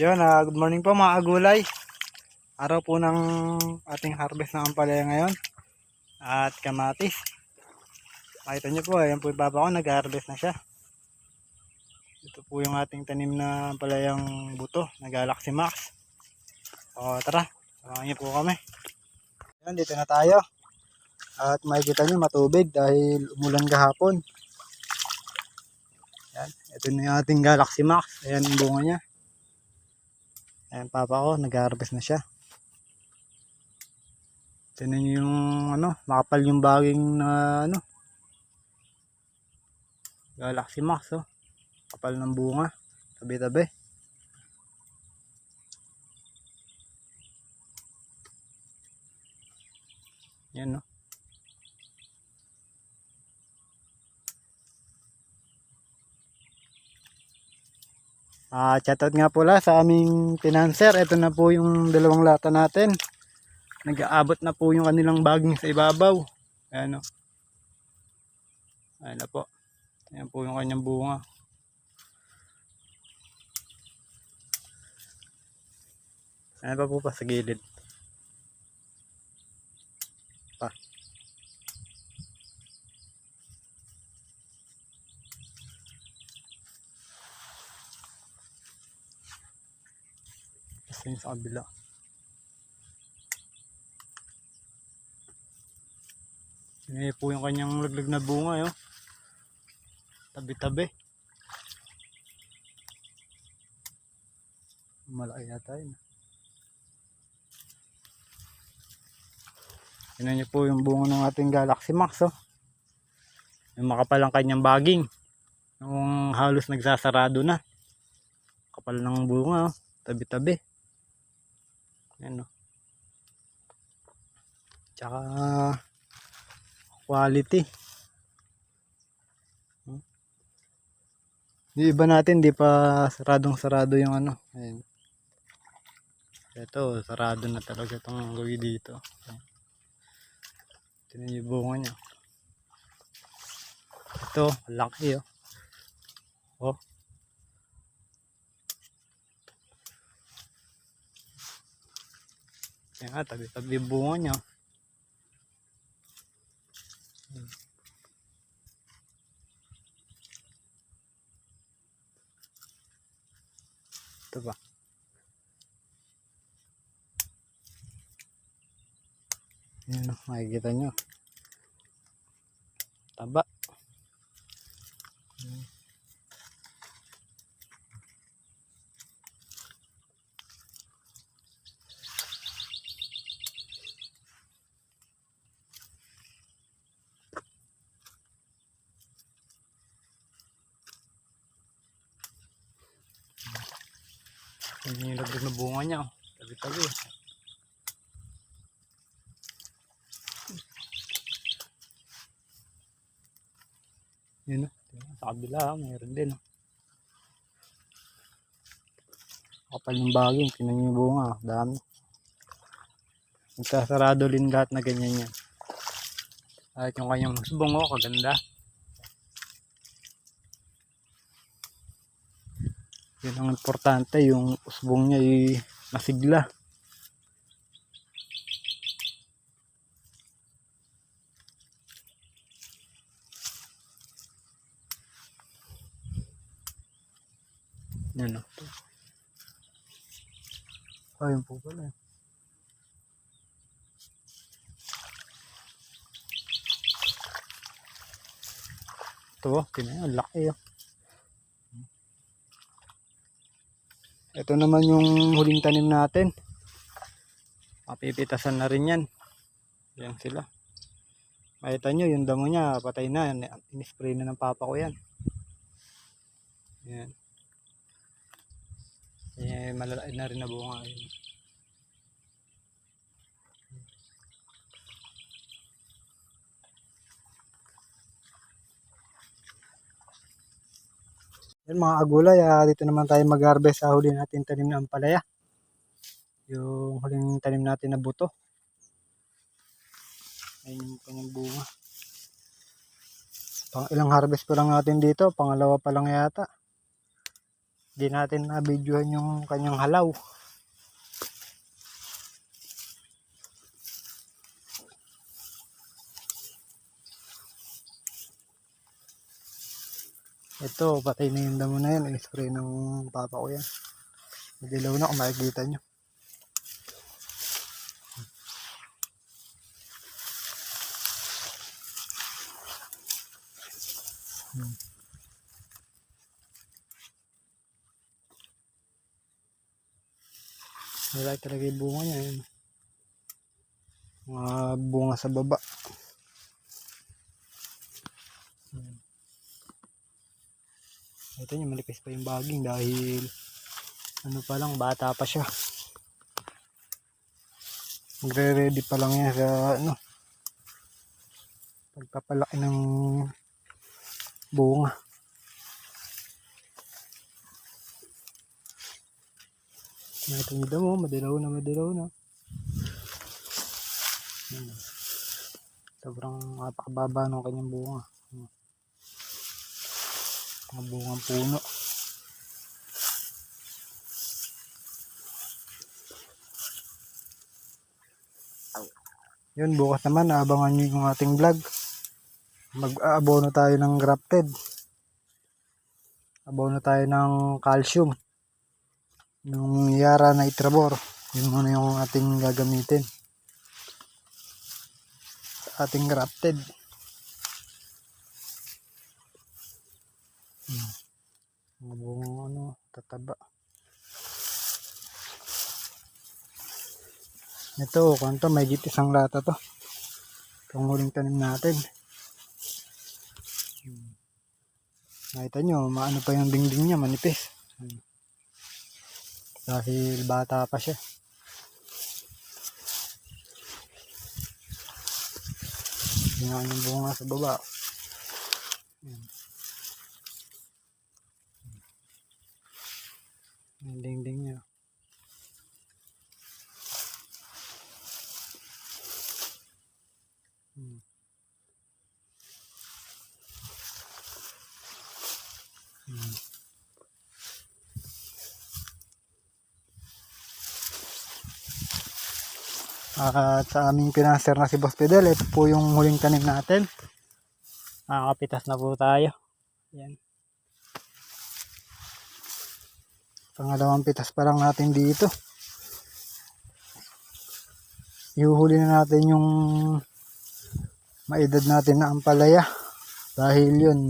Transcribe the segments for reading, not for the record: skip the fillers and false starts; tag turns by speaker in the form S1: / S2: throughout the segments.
S1: Yun, good morning po mga agulay. Araw po ng ating harvest ng ampalaya ngayon. At kamatis. Makita nyo po, ayan po yung papa ko, nag-harvest na siya. Ito po yung ating tanim na ampalayang buto, na Galaxy Max. O tara, samahan niyo po kami. Ayan, dito na tayo. At makikita nyo matubig dahil umulan kahapon. Ayan, ito na yung ating Galaxy Max. Ayan yung bunga niya. Ayan papa ko, nag-harvest na siya. Tignan nyo yung makapal yung baging na Galaxy Max, oh. Kapal ng bunga, tabi-tabi. Yan, no. Shoutout nga pala sa aming financer. Ito na po yung dalawang lata natin. Nag-aabot na po yung kanilang baging sa ibabaw. Ayan, no. Ayan na po. Ayan po yung kanyang bunga. Ayan pa po pa sa gilid. Pa. Kasi yung sa kabila. Ayan po yung kanyang laglag na bunga, yo. Tabi-tabi. Malaki yata yun. Tignan nyo po yung bunga ng ating Galaxy Max, oh. Yung makapal ang kanyang baging. Yung halos nagsasarado na. Kapal ng bunga, oh. Tabi-tabi. Ayan, oh. Tsaka quality. Yung iba natin di pa sarado yung Ayan. Ito, sarado na talaga itong gawin dito. Tignan yung bunga niya. Ito, laki, oh. Oh. Yan nga, tabi-tabi yung bunga niya. Ito ba? Yan, makikita nyo. Taba. Yan yung lagdag na bunga niya, oh. Tabi-tabi. Yun, oh. Sa kabila, mayroon din, oh. Kapal yung baging, tingnan yung bunga, dami. Nagsasarado din lahat na ganyan yan. Kahit yung kanyang husbong, oh, kaganda. Yun ang importante, yung husbong niya ay masigla. Yan, oh. Ayun po pala. Ito, tingnan, laki, oh. Ito naman yung huling tanim natin. Mapipitasan na rin yan. Yan sila. Makita nyo, yung damo niya, patay na. In-spray na ng papa ko yan. Yan. Yan, malalaki na rin na bunga. Yan mga agulay, dito naman tayo mag-harvest sa huli natin tanim na ampalaya. Yung huling tanim natin na buto. Ayun yung kanyang bunga. Pang ilang harvest ko lang natin dito, pangalawa pa lang yata. Hindi natin na-videohan yung kanyang halaw. Ito, patay na yung damo na yan. I-spray ng papa ko yan. Madilaw na kung makikita nyo. Wala talaga yung bunga niya. Yun. Mga bunga sa baba. Ito nyo, malipis pa yung baging dahil ano pa lang, bata pa siya. Magre-ready pa lang yan sa ano, pagpapalaki ng bunga. Ito nyo daw, madilaw na, madilaw na. Sobrang napakababa ng kanyang bunga. Mga bungang puno. Yun, bukas naman abangan nyo yung ating vlog. Mag-aabono tayo ng grafted. Abono tayo ng calcium. Yung Yara na Itrabor. Yun muna yung ating gagamitin. Ating grafted. Mga bungang ano, tataba. Ito, kanto, may git isang lata to. Itong huling tanim natin. Nakita nyo, maano pa yung dingding niya, manipis. Dahil bata pa siya. Tingnan yung bunga sa baba. Yung dingding niya. At sa aming pinanser na si Boss Fidel, ito po yung huling tanim natin. Nakakapitas na po tayo. Yan. Pangalawang pitas pa lang natin dito. Ihuhuli na natin yung maedad natin na ampalaya. Dahil yun,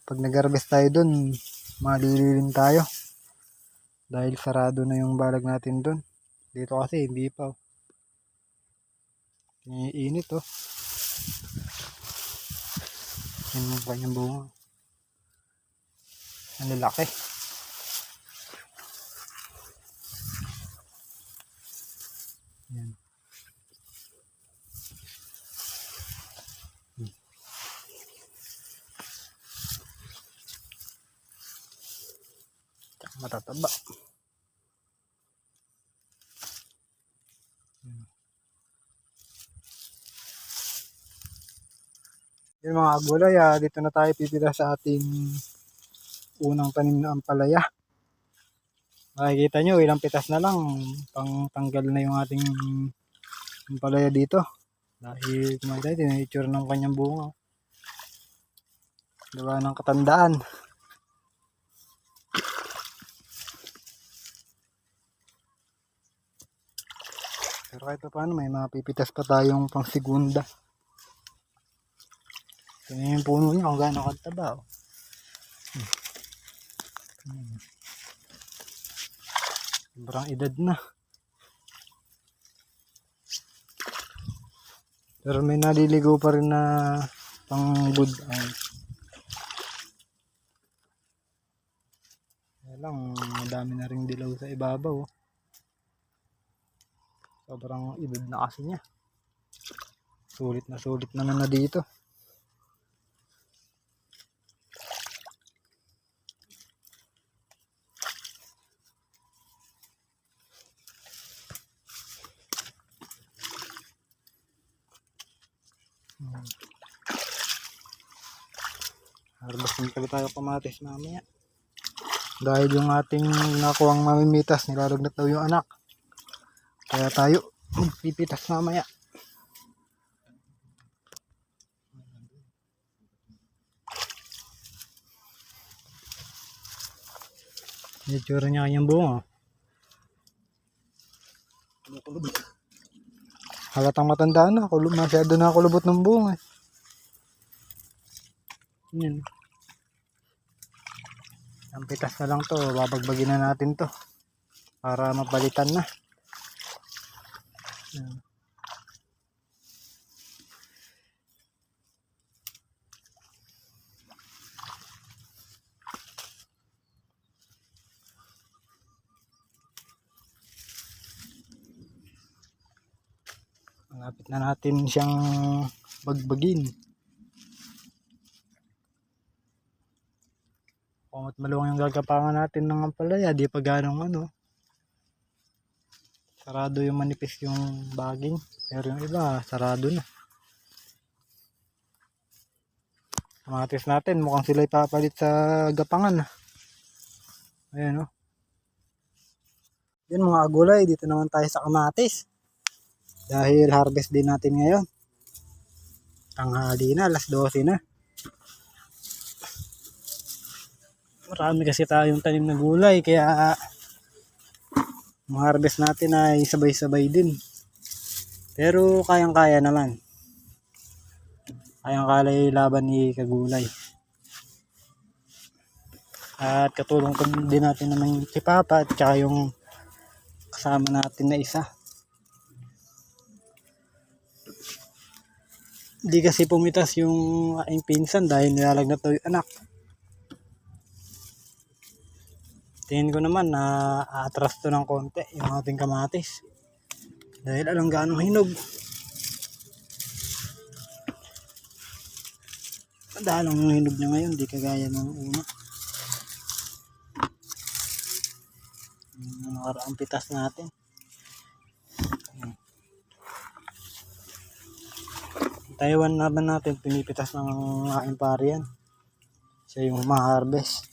S1: pag nag-harvest tayo dun, malililim tayo. Dahil sarado na yung balag natin dun. Dito kasi hindi pa. Iniinit oh. Yan yung kanyang bunga. Ang lalaki. Yan. Matataba. Yung mga gulay, dito na tayo pipila sa ating unang tanim na ampalaya. Makikita nyo, ilang pitas na lang, pang tanggal na yung ating ampalaya dito. Dahil kumain tayo, tinitsure ng kanyang bunga. Gawa ng katandaan. Pero kahit pa paano, may mga pipitas pa tayong pang segunda. Tingnan yung puno niya kung gaano kataba. Oh. Sobrang edad na. Pero may naliligo pa rin na pang good. Kaya lang, madami na ring dilaw sa ibabaw. Oh. Sobrang edad na kasi niya. Sulit naman na dito. Harvestin pala tayo kamatis mamaya. Dahil yung ating nakuhang mamimitas, nilalagnat daw yung anak. Kaya tayo magpipitas mamaya. Yung tsura niya kanyang bunga. Halatang matanda na. Masyado na kulubot ng bunga. Yan. Ang pitas na lang to. Babagbagin na natin to. Para mapalitan na. Yan. Malapit na natin siyang bagbagin. Kung at maluwang yung gagapangan natin ng ampalaya, di pa ganong sarado yung manipis yung baging. Pero yung iba, sarado na. Kamatis natin, mukhang sila ipapalit sa gapangan. Ayan Yan mga agulay, dito naman tayo sa kamatis. Dahil harvest din natin ngayon. Tanghali na, alas 12 na. Marami kasi tayong tanim na gulay, kaya harvest natin ay sabay-sabay din. Pero kayang-kaya naman. Kayang-kaya laban ni kagulay. At katulong din natin naman si Papa at saka yung kasama natin na isa. Hindi kasi pumitas yung aking pinsan dahil nilalagnat daw yung anak. Tingin ko naman na atras to ng konti yung ating kamatis. Dahil alam gaano hinog. Dahil ang hinog niya ngayon, di kagaya ng una. Ang pitas natin. Taiwan naman natin, pinipitas ng aking pare yan. Siya yung ma-harvest.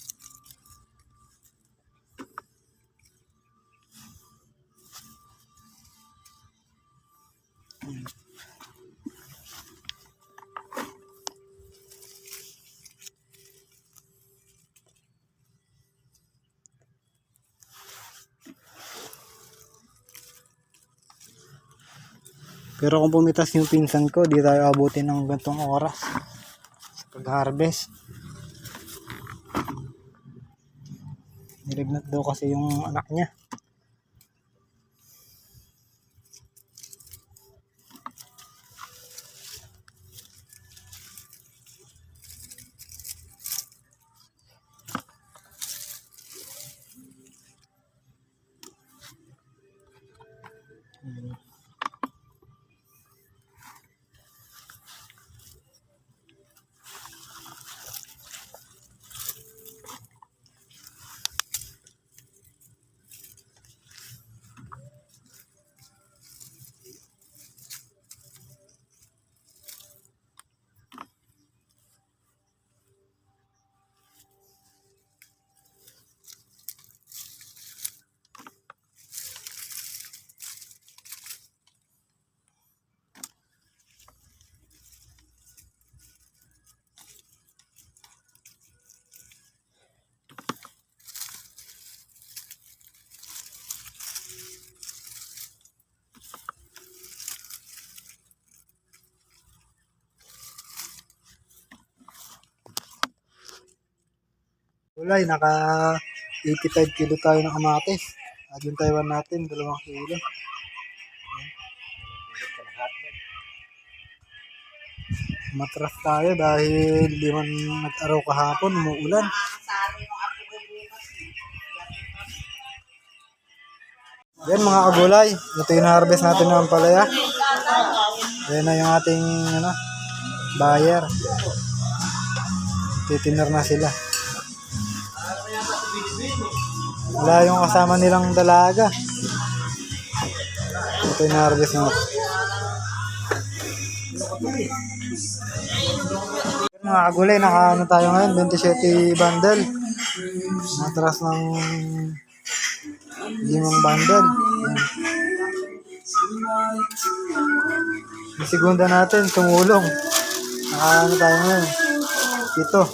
S1: Pero kung pumitas yung pinsan ko, di tayo abutin ng gantong oras sa pag-harvest. Nilagnat daw kasi yung anak niya. Gulay, naka 85 kilo tayo ng kamatis. At yung Taiwan natin, 2 kilo. Matras tayo dahil di man nag-araw kahapon, umuulan. Yan mga kagulay, ito yung harvest natin ng ampalaya. Yan na yung ating buyer. Titiner na sila. Wala yung kasama nilang dalaga. Ito yung harvest natin. Mga kagulay, nakaano tayo ngayon, 27 bundle. Matras ng 5 bundle. Yan. Yung segunda natin, tumulong. Nakaano tayo ngayon, 7.